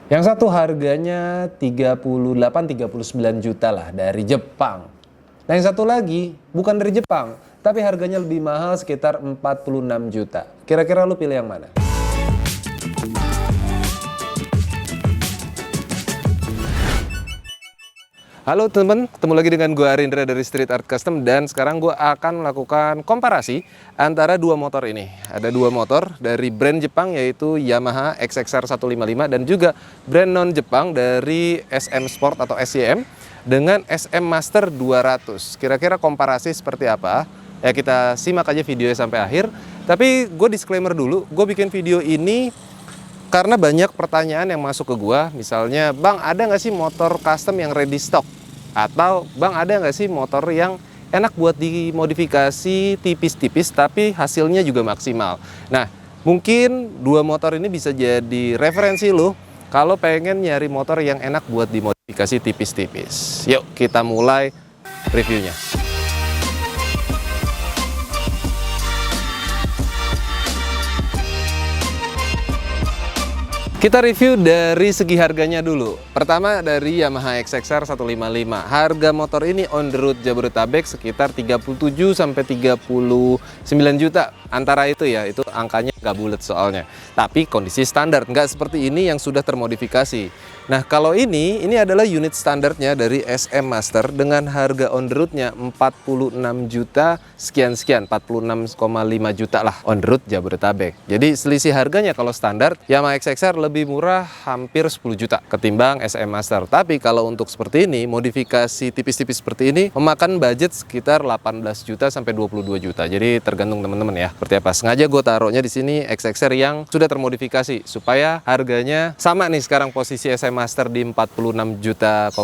Yang satu harganya 38-39 juta lah dari Jepang. Nah yang satu lagi bukan dari Jepang, tapi harganya lebih mahal sekitar 46 juta. Kira-kira lu pilih yang mana? Halo teman-teman, ketemu lagi dengan gue Arindra dari Street Art Custom. Dan sekarang gue akan melakukan komparasi antara dua motor ini. Ada dua motor dari brand Jepang yaitu Yamaha XXR 155 dan juga brand non-Jepang dari SM Sport atau SYM dengan SM Master 200. Kira-kira komparasi seperti apa? Ya kita simak aja videonya sampai akhir. Tapi gue disclaimer dulu, gue bikin video ini karena banyak pertanyaan yang masuk ke gua, misalnya, Bang, ada nggak sih motor custom yang ready stock? Atau, Bang, ada nggak sih motor yang enak buat dimodifikasi tipis-tipis tapi hasilnya juga maksimal? Nah, mungkin dua motor ini bisa jadi referensi lo kalau pengen nyari motor yang enak buat dimodifikasi tipis-tipis. Yuk, kita mulai reviewnya. Kita review dari segi harganya dulu. Pertama dari Yamaha XXR 155. Harga motor ini on the road Jabodetabek sekitar 37 sampai 39 juta. Antara itu ya, itu angkanya nggak bulat soalnya. Tapi kondisi standar, nggak seperti ini yang sudah termodifikasi. Nah, kalau ini adalah unit standarnya dari SM Master dengan harga on the road-nya 46 juta sekian-sekian, 46,5 juta lah on the road Jabodetabek. Jadi selisih harganya kalau standar Yamaha XXR lebih murah hampir 10 juta ketimbang SM Master. Tapi kalau untuk seperti ini, modifikasi tipis-tipis seperti ini memakan budget sekitar 18 juta sampai 22 juta. Jadi tergantung teman-teman ya. Seperti apa? Sengaja gue taruhnya di sini XXR yang sudah termodifikasi supaya harganya sama nih sekarang posisi SM Master di 46 juta,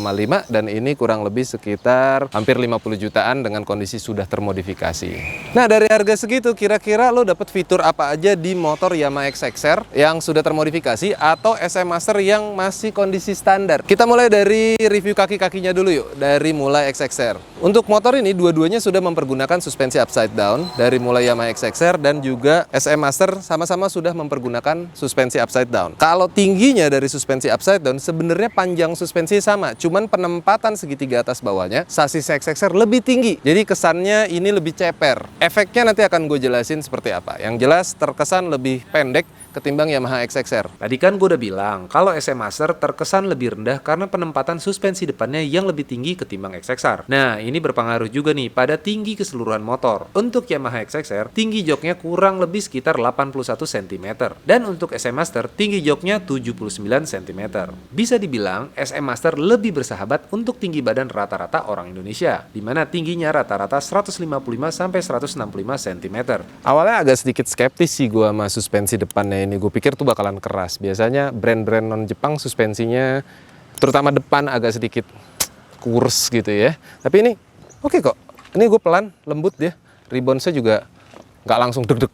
dan ini kurang lebih sekitar hampir 50 jutaan dengan kondisi sudah termodifikasi. Nah, dari harga segitu kira-kira lo dapat fitur apa aja di motor Yamaha XXR yang sudah termodifikasi atau SM Master yang masih kondisi standar? Kita mulai dari review kaki-kakinya dulu yuk, dari mulai XXR. Untuk motor ini dua-duanya sudah mempergunakan suspensi upside down dari mulai Yamaha XXR dan juga SM Master sama-sama sudah mempergunakan suspensi upside down. Kalau tingginya dari suspensi upside down sebenarnya panjang suspensi sama, cuman penempatan segitiga atas bawahnya sasis XXR lebih tinggi. Jadi kesannya ini lebih ceper. Efeknya nanti akan gue jelasin seperti apa. Yang jelas terkesan lebih pendek ketimbang Yamaha XXR. Tadi kan gue udah bilang kalau SM Master terkesan lebih rendah karena penempatan suspensi depannya yang lebih tinggi ketimbang XXR. Nah, ini berpengaruh juga nih pada tinggi keseluruhan motor. Untuk Yamaha XXR, tinggi joknya kurang lebih sekitar 81 cm. Dan untuk SM Master, tinggi joknya 79 cm. Bisa dibilang SM Master lebih bersahabat untuk tinggi badan rata-rata orang Indonesia, di mana tingginya rata-rata 155 sampai 165 cm. Awalnya agak sedikit skeptis sih gue sama suspensi depannya ini. Gue pikir tuh bakalan keras. Biasanya brand-brand non-Jepang suspensinya terutama depan agak sedikit kurs gitu ya. Tapi ini oke kok. Ini gue pelan, lembut dia. Reboundsnya juga nggak langsung deg-deg,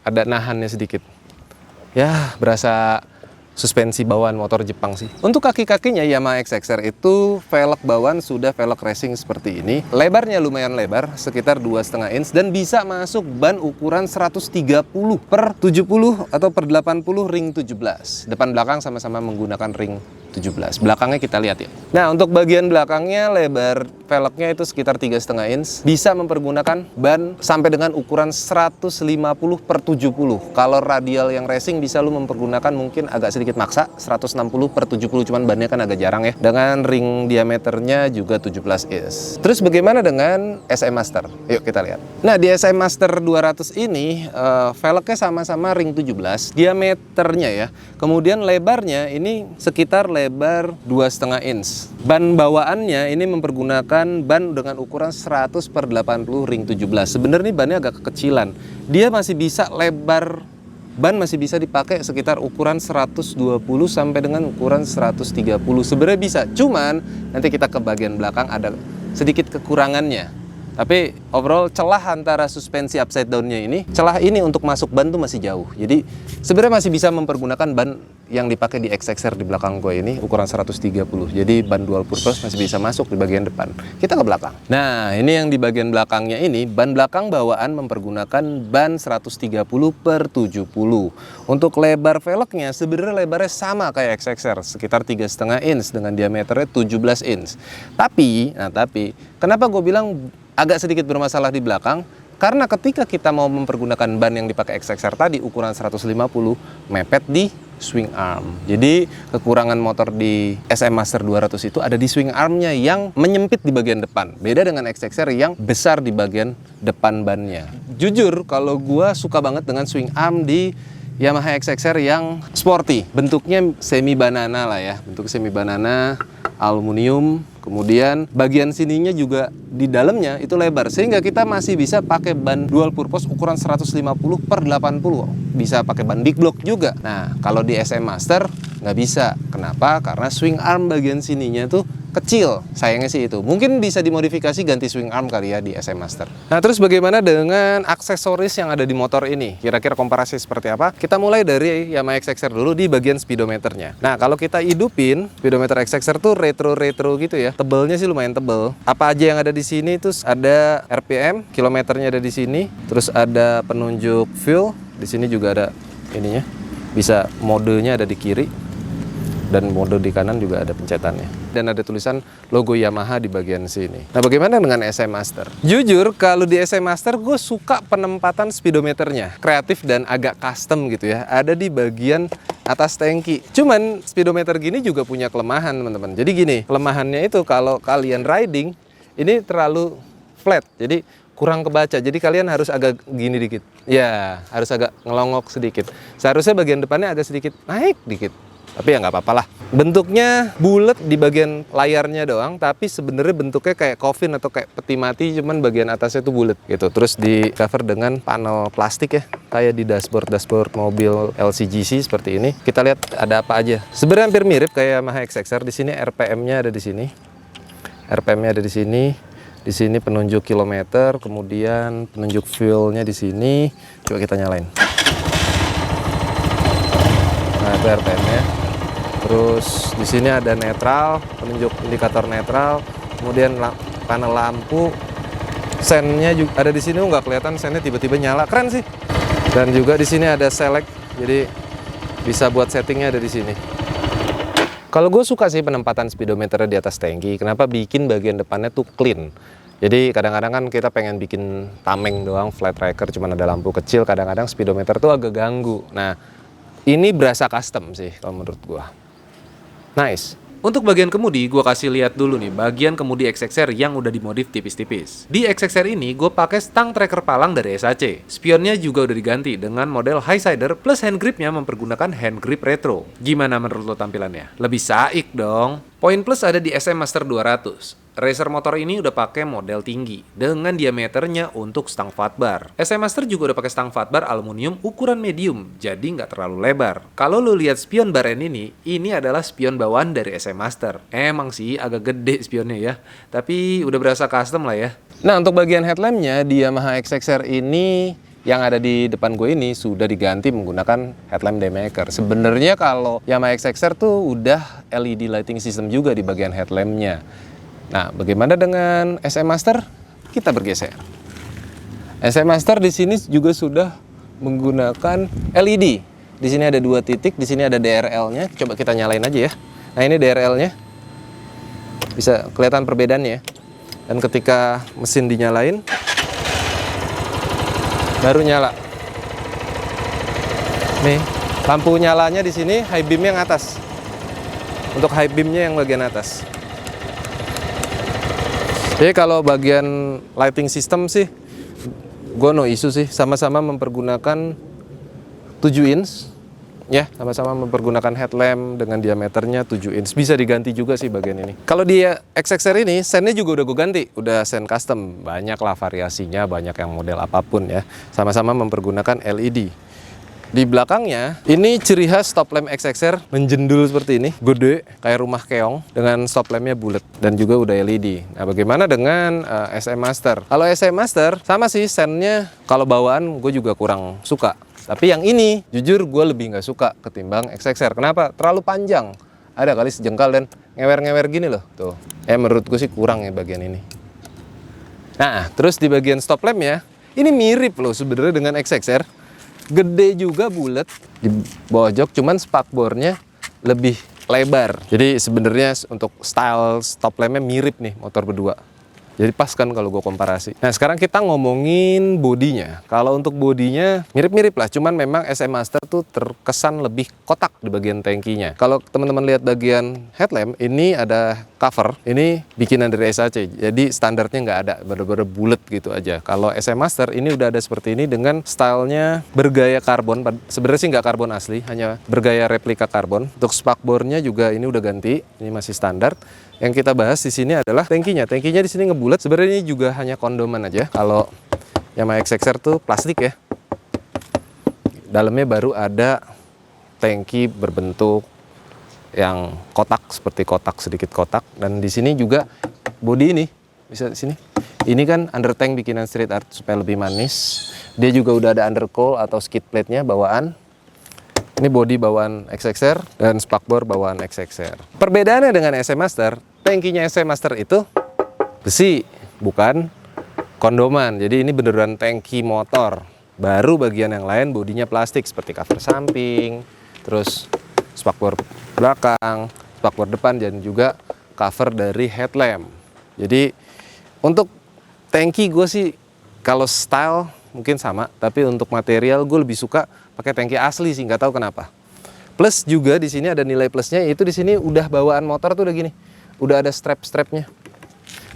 ada nahannya sedikit. Ya, berasa suspensi bawaan motor Jepang sih. Untuk kaki-kakinya Yamaha XXR itu velg bawaan sudah velg racing seperti ini. Lebarnya lumayan lebar, sekitar 2,5 inch dan bisa masuk ban ukuran 130 per 70 atau per 80 ring 17. Depan belakang sama-sama menggunakan ring 17. Belakangnya kita lihat ya. Nah, untuk bagian belakangnya lebar velgnya itu sekitar 3,5 inch. Bisa mempergunakan ban sampai dengan ukuran 150 per 70. Kalau radial yang racing bisa lu mempergunakan mungkin agak sedikit maksa 160 per 70, cuman bannya kan agak jarang ya. Dengan ring diameternya juga 17 inch. Terus bagaimana dengan SM Master? Yuk kita lihat. Nah, di SM Master 200 ini velgnya sama-sama ring 17, diameternya ya. Kemudian lebarnya ini sekitar lebar 2,5 inch. Ban bawaannya ini mempergunakan ban dengan ukuran 100 per 80 ring 17. Sebenarnya bannya agak kekecilan. Dia masih bisa lebar, ban masih bisa dipakai sekitar ukuran 120 sampai dengan ukuran 130. Sebenarnya bisa, cuman nanti kita ke bagian belakang ada sedikit kekurangannya. Tapi overall celah antara suspensi upside down-nya ini, celah ini untuk masuk ban tuh masih jauh. Jadi sebenarnya masih bisa mempergunakan ban yang dipakai di XXR di belakang gue ini ukuran 130. Jadi ban dual purpose masih bisa masuk di bagian depan. Kita ke belakang. Nah, ini yang di bagian belakangnya ini, ban belakang bawaan mempergunakan ban 130/70. Untuk lebar velgnya sebenarnya lebarnya sama kayak XXR, sekitar 3,5 inch dengan diameternya 17 inch. Tapi kenapa gue bilang agak sedikit bermasalah di belakang? Karena ketika kita mau mempergunakan ban yang dipakai XXR tadi ukuran 150, mepet di swing arm. Jadi kekurangan motor di SM Master 200 itu ada di swing armnya yang menyempit di bagian depan. Beda dengan XXR yang besar di bagian depan bannya. Jujur kalau gua suka banget dengan swing arm di Yamaha XXR yang sporty. Bentuknya semi banana lah ya. Bentuk semi banana, aluminium. Kemudian bagian sininya juga di dalamnya itu lebar, sehingga kita masih bisa pakai ban dual purpose ukuran 150/80. Bisa pakai ban big block juga. Nah, kalau di SM Master nggak bisa. Kenapa? Karena swing arm bagian sininya tuh kecil. Sayangnya sih itu. Mungkin bisa dimodifikasi ganti swing arm kali ya di SM Master. Nah, terus bagaimana dengan aksesoris yang ada di motor ini? Kira-kira komparasi seperti apa? Kita mulai dari Yamaha XXR dulu di bagian speedometernya. Nah, kalau kita hidupin speedometer XXR tuh retro-retro gitu ya. Tebelnya sih lumayan tebel. Apa aja yang ada di sini? Terus ada RPM, kilometernya ada di sini. Terus ada penunjuk fuel. Di sini juga ada ininya. Bisa modenya ada di kiri. Dan mode di kanan juga ada pencetannya. Dan ada tulisan logo Yamaha di bagian sini. Nah, bagaimana dengan SM Master? Jujur, kalau di SM Master gue suka penempatan speedometernya. Kreatif dan agak custom gitu ya. Ada di bagian atas tangki. Cuman speedometer gini juga punya kelemahan, teman-teman. Jadi gini, kelemahannya itu kalau kalian riding, ini terlalu flat. Jadi kurang kebaca. Jadi kalian harus agak gini dikit. Ya, harus agak ngelongok sedikit. Seharusnya bagian depannya agak sedikit naik dikit. Tapi ya nggak apa-apa lah. Bentuknya bulat di bagian layarnya doang, tapi sebenarnya bentuknya kayak coffin atau kayak peti mati, cuman bagian atasnya tuh bulat gitu. Terus di cover dengan panel plastik ya, kayak di dashboard mobil LCGC seperti ini. Kita lihat ada apa aja. Sebenarnya hampir mirip kayak Yamaha XXR. Di sini RPM-nya ada di sini. RPM-nya ada di sini. Di sini penunjuk kilometer, kemudian penunjuk fuel-nya di sini. Coba kita nyalain. Nah, itu RPM-nya. Terus di sini ada netral, penunjuk indikator netral, kemudian panel lampu, sennya juga ada di sini. Nggak kelihatan sennya tiba-tiba nyala, keren sih. Dan juga di sini ada select, jadi bisa buat settingnya ada di sini. Kalau gue suka sih penempatan speedometer di atas tangki. Kenapa? Bikin bagian depannya tuh clean. Jadi kadang-kadang kan kita pengen bikin tameng doang, flat tracker, cuman ada lampu kecil. Kadang-kadang speedometer tuh agak ganggu. Nah, ini berasa custom sih kalau menurut gue. Nice. Untuk bagian kemudi, gue kasih lihat dulu nih bagian kemudi XXR yang udah dimodif tipis-tipis. Di XXR ini, gue pakai stang tracker palang dari SAC. Spionnya juga udah diganti dengan model Highsider plus hand gripnya mempergunakan hand grip retro. Gimana menurut lo tampilannya? Lebih saik dong. Poin plus ada di SM Master 200. Racer motor ini udah pakai model tinggi dengan diameternya untuk stang fatbar. SM Master juga udah pakai stang fatbar aluminium ukuran medium, jadi nggak terlalu lebar. Kalau lo lihat spion baren ini adalah spion bawaan dari SM Master. Emang sih agak gede spionnya ya, tapi udah berasa custom lah ya. Nah, untuk bagian headlampnya di Yamaha XXR ini yang ada di depan gue ini sudah diganti menggunakan headlamp daymaker. Sebenarnya kalau Yamaha XXR tuh udah LED lighting system juga di bagian headlampnya. Nah, bagaimana dengan SM Master? Kita bergeser. SM Master di sini juga sudah menggunakan LED. Di sini ada 2 titik, di sini ada DRL-nya. Coba kita nyalain aja ya. Nah, ini DRL-nya. Bisa kelihatan perbedaannya ya. Dan ketika mesin dinyalain, baru nyala. Nih, lampu nyalanya di sini, high beam yang atas. Untuk high beamnya yang bagian atas. Jadi kalau bagian lighting system sih, gue no issue sih. Sama-sama mempergunakan 7 inch. Ya, sama-sama mempergunakan headlamp dengan diameternya 7 inch. Bisa diganti juga sih bagian ini. Kalau di XXR ini, sennya juga udah gue ganti. Udah sen custom. Banyak lah variasinya, banyak yang model apapun ya. Sama-sama mempergunakan LED. Di belakangnya, ini ciri khas stop lamp XXR menjendul seperti ini, gede, kayak rumah keong, dengan stop lampnya bulat dan juga udah LED. Nah, bagaimana dengan SM Master? Kalau SM Master, sama sih sennya, kalau bawaan gue juga kurang suka. Tapi yang ini, jujur gue lebih nggak suka ketimbang XXR. Kenapa? Terlalu panjang. Ada kali sejengkal dan ngewer-ngewer gini loh. Tuh, menurut gue sih kurang ya bagian ini. Nah, terus di bagian stop lampnya, ini mirip loh sebenarnya dengan XXR. Gede juga bulat di bawah jok, cuman spakbornya lebih lebar. Jadi sebenarnya untuk style stop lampnya mirip nih motor berdua. Jadi pas kan kalau gue komparasi. Nah sekarang kita ngomongin bodinya. Kalau untuk bodinya mirip-mirip lah, cuman memang SM Master tuh terkesan lebih kotak di bagian tangkinya. Kalau teman-teman lihat bagian headlamp, ini ada cover, ini bikinan dari SAC. Jadi standarnya nggak ada, bener-bener bulat gitu aja. Kalau SM Master ini udah ada seperti ini dengan stylenya bergaya karbon. Sebenarnya sih nggak karbon asli, hanya bergaya replika karbon. Untuk spakbornya juga ini udah ganti, ini masih standar. Yang kita bahas di sini adalah tangkinya. Tangkinya di sini ngebulat. Sebenarnya ini juga hanya kondoman aja. Kalau Yamaha XXR tuh plastik ya. Dalamnya baru ada tangki berbentuk yang kotak, seperti kotak, sedikit kotak. Dan di sini juga bodi ini bisa di sini. Ini kan under tank bikinan Street Art supaya lebih manis. Dia juga udah ada undercowl atau skid plate-nya bawaan. Ini bodi bawaan XXR dan spakbor bawaan XXR. Perbedaannya dengan SM Master, tangkinya SM Master itu besi, bukan kondoman. Jadi ini beneran tangki motor. Baru bagian yang lain bodinya plastik seperti cover samping, terus spakbor belakang, spakbor depan, dan juga cover dari headlamp. Jadi untuk tangki gue sih kalau style mungkin sama, tapi untuk material gue lebih suka pakai tangki asli sih, nggak tahu kenapa. Plus juga di sini ada nilai plusnya, yaitu di sini udah bawaan motor tuh udah gini, udah ada strap-strapnya.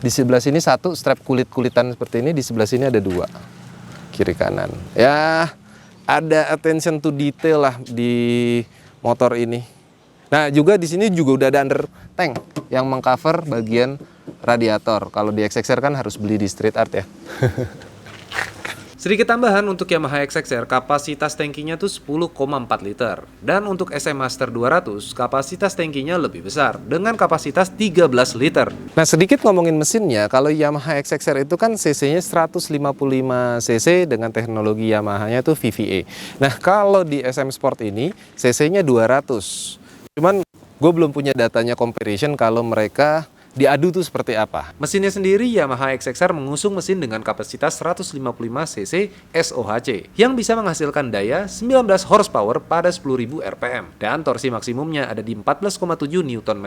Di sebelah sini satu strap kulit-kulitan seperti ini, di sebelah sini ada dua, kiri kanan. Ya ada attention to detail lah di motor ini. Nah juga di sini juga udah ada under tank yang mengcover bagian radiator. Kalau di XXR kan harus beli di Street Art ya. Sedikit tambahan untuk Yamaha XXR, kapasitas tangkinya tuh 10,4 liter. Dan untuk SM Master 200, kapasitas tangkinya lebih besar, dengan kapasitas 13 liter. Nah sedikit ngomongin mesinnya, kalau Yamaha XXR itu kan cc-nya 155 cc dengan teknologi Yamaha-nya tuh VVA. Nah kalau di SM Sport ini, cc-nya 200. Cuman gue belum punya datanya comparison kalau mereka diadu tuh seperti apa. Mesinnya sendiri Yamaha XXR mengusung mesin dengan kapasitas 155 cc SOHC yang bisa menghasilkan daya 19 horsepower pada 10.000 rpm dan torsi maksimumnya ada di 14,7 Nm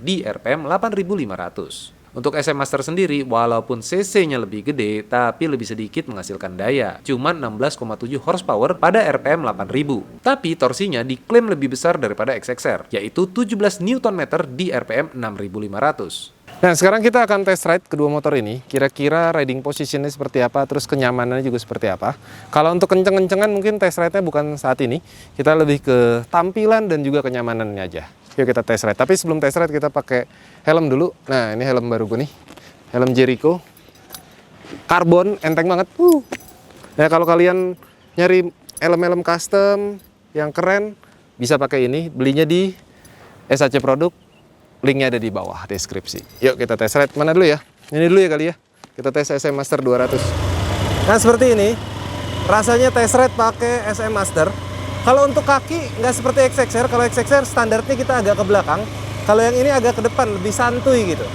di rpm 8.500. Untuk SM Master sendiri, walaupun cc-nya lebih gede, tapi lebih sedikit menghasilkan daya, cuma 16,7 horsepower pada RPM 8000. Tapi torsinya diklaim lebih besar daripada XXR, yaitu 17 Nm di RPM 6500. Nah, sekarang kita akan test ride kedua motor ini. Kira-kira riding positionnya seperti apa, terus kenyamanannya juga seperti apa. Kalau untuk kenceng-kencengan mungkin test ride-nya bukan saat ini. Kita lebih ke tampilan dan juga kenyamanannya aja. Yuk kita test ride. Tapi sebelum test ride kita pakai helm dulu. Nah, ini helm baru gue nih. Helm Jericho. Karbon, enteng banget. Nah, kalau kalian nyari helm-helm custom yang keren, bisa pakai ini. Belinya di SAC Produk. Linknya ada di bawah deskripsi. Yuk kita tes ride. Mana dulu ya? Ini dulu ya kali ya. Kita tes SM Master 200. Nah seperti ini. Rasanya tes ride pakai SM Master. Kalau untuk kaki nggak seperti XXR. Kalau XXR standarnya kita agak ke belakang. Kalau yang ini agak ke depan, lebih santuy gitu.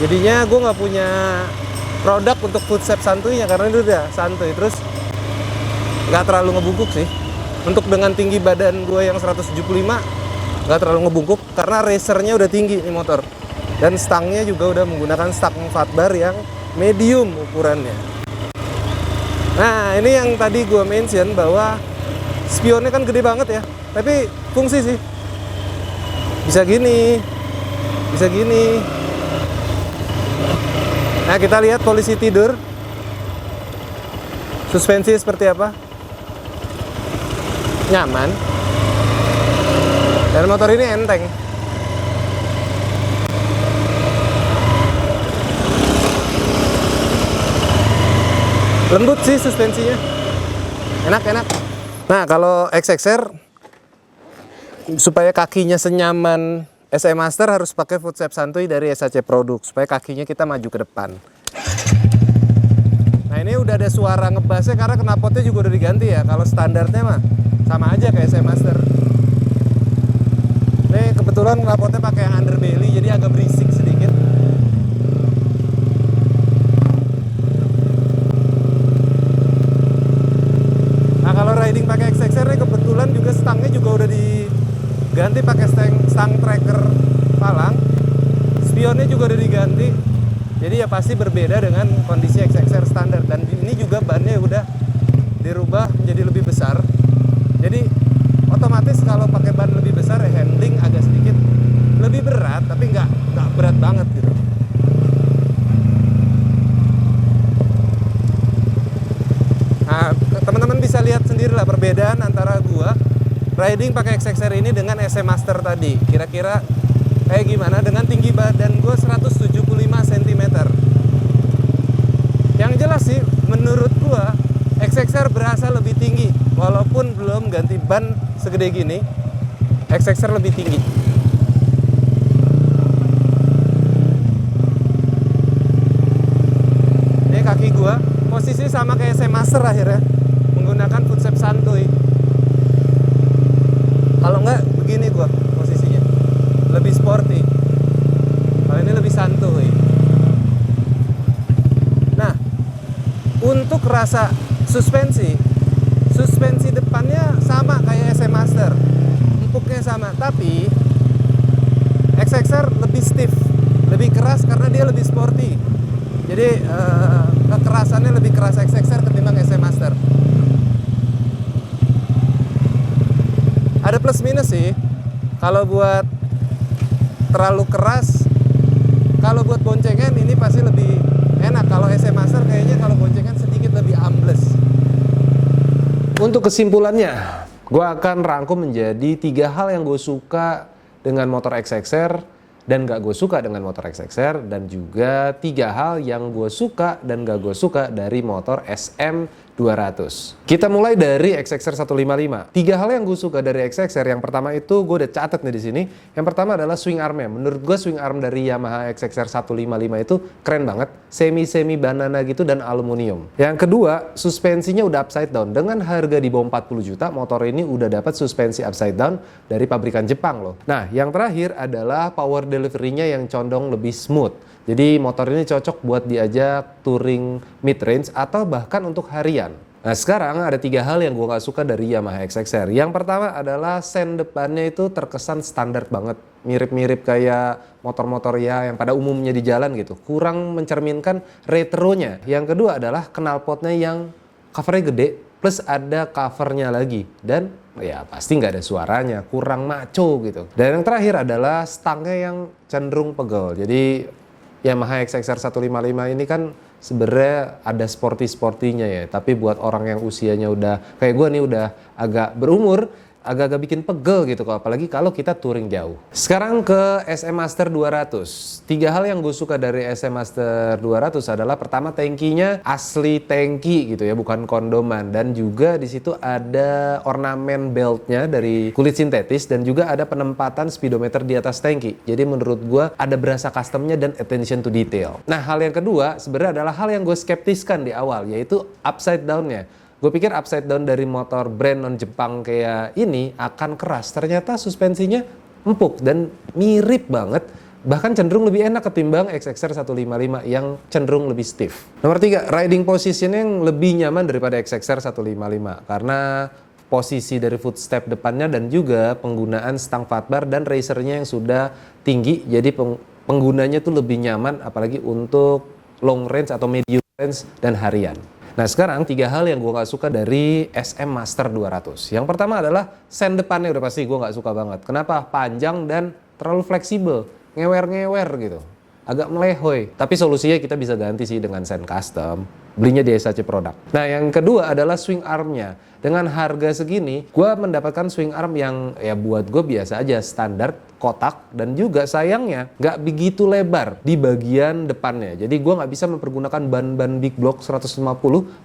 Jadinya gue nggak punya produk untuk footstep santuynya karena itu udah santuy. Terus nggak terlalu ngebungkuk sih. Untuk dengan tinggi badan gue yang 175. Nggak terlalu ngebungkuk karena racernya udah tinggi nih motor, dan stangnya juga udah menggunakan stang fatbar yang medium ukurannya. Nah ini yang tadi gue mention bahwa spionnya kan gede banget ya, tapi fungsi sih bisa gini, bisa gini. Nah kita lihat posisi tidur, suspensi seperti apa, nyaman. Dan motor ini enteng. Lembut sih suspensinya. Enak-enak. Nah, kalau XXR supaya kakinya senyaman SM Master harus pakai footstep santuy dari SAC Produk supaya kakinya kita maju ke depan. Nah, ini udah ada suara ngebassnya karena knalpotnya juga udah diganti ya. Kalau standarnya mah sama aja kayak SM Master. Ini kebetulan knalpotnya pakai yang underbelly jadi agak berisik sedikit. Nah, kalau riding pakai XXR ini kebetulan juga stangnya juga udah diganti pakai stang tracker palang. Spionnya juga udah diganti. Jadi ya pasti berbeda dengan kondisi XXR standar. Dan ini juga bannya udah dirubah menjadi lebih besar. Jadi otomatis kalau pakai ban lebih besar handling agak sedikit lebih berat, tapi nggak berat banget gitu. Nah, teman-teman bisa lihat sendiri lah perbedaan antara gua riding pakai XXR ini dengan SM Master tadi. Kira-kira kayak gimana dengan tinggi badan gua 175 cm. Yang jelas sih menurut gua XXR berasa lebih tinggi walaupun belum ganti ban segede gini. XXR lebih tinggi. Ini kaki gua posisi sama kayak SM Master akhirnya menggunakan footstep santuy. Kalau enggak begini gua posisinya lebih sporty. Kalau ini lebih santuy. Nah, untuk rasa suspensi depannya sama kayak SM Master, empuknya sama, tapi XXR lebih stiff, lebih keras karena dia lebih sporty. Jadi kekerasannya lebih keras XXR ketimbang SM Master. Ada plus minus sih. Kalau buat terlalu keras, kalau buat boncengan ini pasti lebih enak. Kalau SM Master kayaknya kalau boncengan sedikit lebih ambles. Untuk kesimpulannya, gue akan rangkum menjadi 3 hal yang gue suka dengan motor XXR dan gak gue suka dengan motor XXR, dan juga 3 hal yang gue suka dan gak gue suka dari motor SM200. Kita mulai dari XXR 155. 3 hal yang gue suka dari XXR, yang pertama itu gue udah catat nih di sini. Yang pertama adalah swing armnya. Menurut gue swing arm dari Yamaha XXR 155 itu keren banget, semi banana gitu dan aluminium. Yang kedua, suspensinya udah upside down. Dengan harga di bawah 40 juta, motor ini udah dapat suspensi upside down dari pabrikan Jepang loh. Nah, yang terakhir adalah power delivery-nya yang condong lebih smooth. Jadi motor ini cocok buat diajak touring mid-range atau bahkan untuk harian. Nah, sekarang ada 3 hal yang gue gak suka dari Yamaha XXR. Yang pertama adalah sen depannya itu terkesan standar banget. Mirip-mirip kayak motor-motor ya yang pada umumnya di jalan gitu. Kurang mencerminkan retronya. Yang kedua adalah knalpotnya yang covernya gede, plus ada covernya lagi. Dan ya pasti nggak ada suaranya, kurang maco gitu. Dan yang terakhir adalah stangnya yang cenderung pegel. Jadi Yamaha XXR 155 ini kan sebenarnya ada sporty-sportinya ya, tapi buat orang yang usianya udah kayak gue nih udah agak berumur, agak-agak bikin pegel gitu, apalagi kalau kita touring jauh. Sekarang ke SM Master 200. 3 hal yang gue suka dari SM Master 200 adalah pertama, tangkinya asli tangki gitu ya, bukan kondoman, dan juga di situ ada ornamen beltnya dari kulit sintetis, dan juga ada penempatan speedometer di atas tangki. Jadi menurut gue ada berasa customnya dan attention to detail. Nah, hal yang kedua sebenarnya adalah hal yang gue skeptiskan di awal, yaitu upside down-nya. Gue pikir upside down dari motor brand non Jepang kayak ini akan keras. Ternyata suspensinya empuk dan mirip banget. Bahkan cenderung lebih enak ketimbang XXR 155 yang cenderung lebih stiff. Nomor 3, riding position yang lebih nyaman daripada XXR 155. Karena posisi dari footstep depannya dan juga penggunaan stang fatbar dan racernya yang sudah tinggi. Jadi penggunanya tuh lebih nyaman apalagi untuk long range atau medium range dan harian. Nah, sekarang 3 hal yang gue gak suka dari SM Master 200. Yang pertama adalah sen depannya udah pasti gue gak suka banget. Kenapa? Panjang dan terlalu fleksibel, ngewer-ngewer gitu, agak melehoy. Tapi solusinya kita bisa ganti sih dengan sen custom. belinya di SAC Product. Nah, yang kedua adalah swing armnya. Dengan harga segini, gue mendapatkan swing arm yang ya buat gue biasa aja, standar, kotak, dan juga sayangnya nggak begitu lebar di bagian depannya. Jadi gue nggak bisa mempergunakan ban big block 150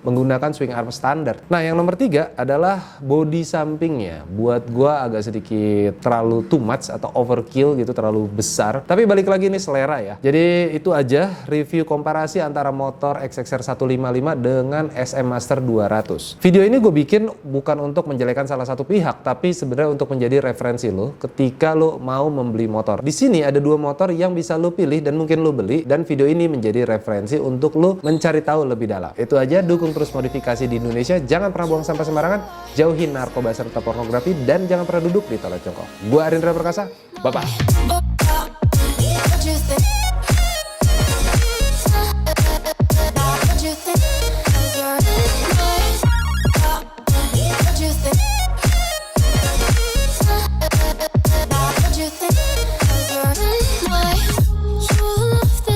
menggunakan swing arm standar. Nah, yang nomor 3 adalah bodi sampingnya. Buat gue agak sedikit terlalu too much atau overkill gitu, terlalu besar. Tapi balik lagi nih selera ya. Jadi itu aja review komparasi antara motor XXR 155 dengan SM Master 200. Video ini gue bikin bukan untuk menjelekan salah satu pihak, tapi sebenarnya untuk menjadi referensi lo ketika lo mau membeli motor. Di sini ada 2 motor yang bisa lo pilih dan mungkin lo beli, dan video ini menjadi referensi untuk lo mencari tahu lebih dalam. Itu aja, dukung terus modifikasi di Indonesia, jangan pernah buang sampah sembarangan, jauhi narkoba serta pornografi, dan jangan pernah duduk di toilet congkok. Gua Arindra Perkasa, bye-bye.